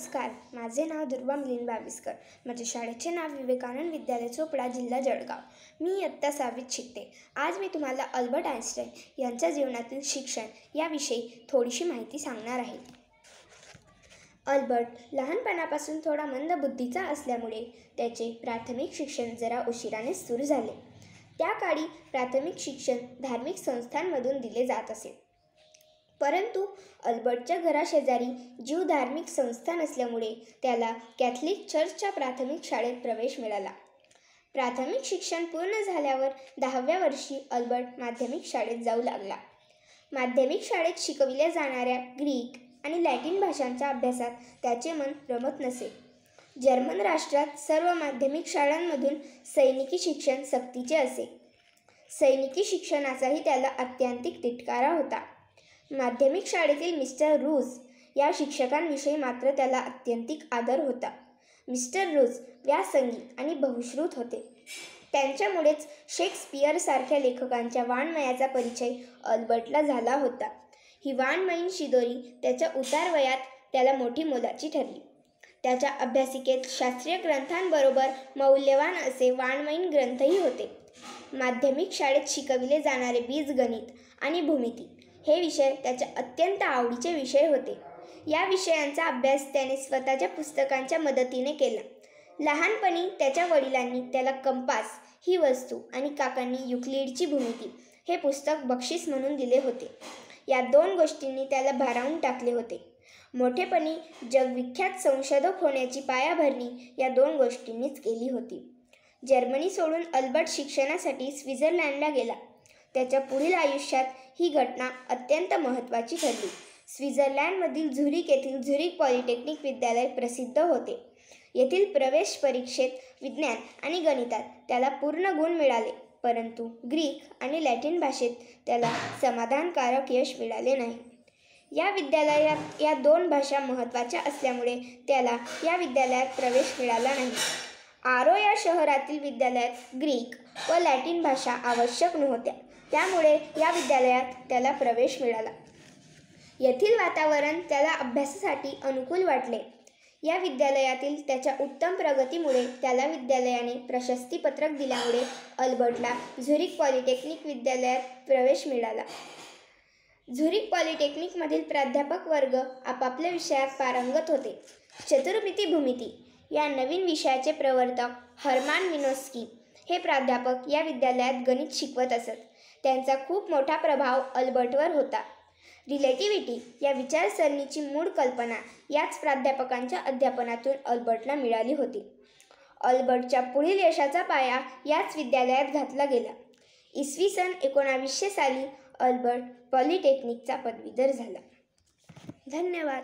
नमस्कार, माझे नाव दुर्वा मिलिंद बाविस्कर. माझ्या शाळेचे नाव विवेकानंद विद्यालय चोपडा, जिल्हा जळगाव. मी इयत्ता 6वीत शिकते. आज मी तुम्हाला अल्बर्ट आइन्स्टाईन यांच्या जीवनातील शिक्षण याविषयी थोडीशी माहिती सांगणार आहे. अल्बर्ट लहानपणापासून थोडा मंदबुद्धीचा असल्यामुळे त्याचे प्राथमिक शिक्षण जरा उशिराने सुरू झाले. त्या काळी प्राथमिक शिक्षण धार्मिक संस्थांमधून दिले जात असे. परंतु अल्बर्टच्या घराशेजारी ज्यू धार्मिक संस्था नसल्यामुळे त्याला कॅथलिक चर्चच्या प्राथमिक शाळेत प्रवेश मिळाला. प्राथमिक शिक्षण पूर्ण झाल्यावर 10व्या वर्षी अल्बर्ट माध्यमिक शाळेत जाऊ लागला. माध्यमिक शाळेत शिकविल्या जाणाऱ्या ग्रीक आणि लॅटिन भाषांच्या अभ्यासात त्याचे मन रमत नसे. जर्मन राष्ट्रात सर्व माध्यमिक शाळांमधून सैनिकी शिक्षण सक्तीचे असे. सैनिकी शिक्षणाचाही त्याला अत्याधिक तिटकारा होता. माध्यमिक शाळेतील मिस्टर रूज या शिक्षकांविषयी मात्र त्याला अत्यंतिक आदर होता. मिस्टर रूज व्यासंगी आणि बहुश्रुत होते. त्यांच्यामुळेच शेक्सपियरसारख्या लेखकांच्या वाङ्मयाचा परिचय अल्बर्टला झाला होता. ही वाङ्मयीन शिदोरी त्याच्या उतार वयात त्याला मोठी मोलाची ठरली. त्याच्या अभ्यासिकेत शास्त्रीय ग्रंथांबरोबर मौल्यवान असे वाङ्मयीन ग्रंथही होते. माध्यमिक शाळेत शिकविले जाणारे बीजगणित आणि भूमिती हे विषय त्याच्या अत्यंत आवडीचे विषय होते. या विषयांचा अभ्यास त्याने स्वतःच्या पुस्तकांच्या मदतीने केला. लहानपणी त्याच्या वडिलांनी त्याला कंपास ही वस्तू आणि काकांनी युक्लिडची भूमिती हे पुस्तक बक्षीस म्हणून दिले होते. या 2 गोष्टींनी त्याला भारावून टाकले होते. मोठेपणी जगविख्यात संशोधक होण्याची पायाभरणी या 2 गोष्टींनीच केली होती. जर्मनी सोडून अल्बर्ट शिक्षणासाठी स्वित्झर्लंडला गेला. त्याच्या पुढील आयुष्यात ही घटना अत्यंत महत्त्वाची ठरली. स्वित्झर्लंडमधील झुरिक येथील झुरिक पॉलिटेक्निक विद्यालय प्रसिद्ध होते. येथील प्रवेश परीक्षेत विज्ञान आणि गणितात त्याला पूर्ण गुण मिळाले. परंतु ग्रीक आणि लॅटिन भाषेत त्याला समाधानकारक यश मिळाले नाही. या विद्यालयात या 2 भाषा महत्त्वाच्या असल्यामुळे त्याला या विद्यालयात प्रवेश मिळाला नाही. आरो या शहरातील विद्यालयात ग्रीक व लॅटिन भाषा आवश्यक नव्हत्या. त्यामुळे या विद्यालयात त्याला प्रवेश मिळाला. येथील वातावरण त्याला अभ्यासासाठी अनुकूल वाटले. या विद्यालयातील त्याच्या उत्तम प्रगतीमुळे त्याला विद्यालयाने प्रशस्तीपत्रक दिल्यामुळे अल्बर्टला झुरिक पॉलिटेक्निक विद्यालयात प्रवेश मिळाला. झुरिक पॉलिटेक्निकमधील प्राध्यापक वर्ग आपापल्या विषयात पारंगत होते. चतुर्मिती भूमिती या नवीन विषयाचे प्रवर्तक हर्मान मिन्स्की हे प्राध्यापक या विद्यालयात गणित शिकवत असत. त्यांचा खूप मोठा प्रभाव अल्बर्टवर होता. रिलेटिव्हिटी या विचारसरणीची मूळ कल्पना याच प्राध्यापकांच्या अध्यापनातून अल्बर्टला मिळाली होती. अल्बर्टच्या पुढील यशाचा पाया याच विद्यालयात घातला गेला. इसवी सन 1900 साली अल्बर्ट पॉलिटेक्निकचा पदवीधर झाला. धन्यवाद.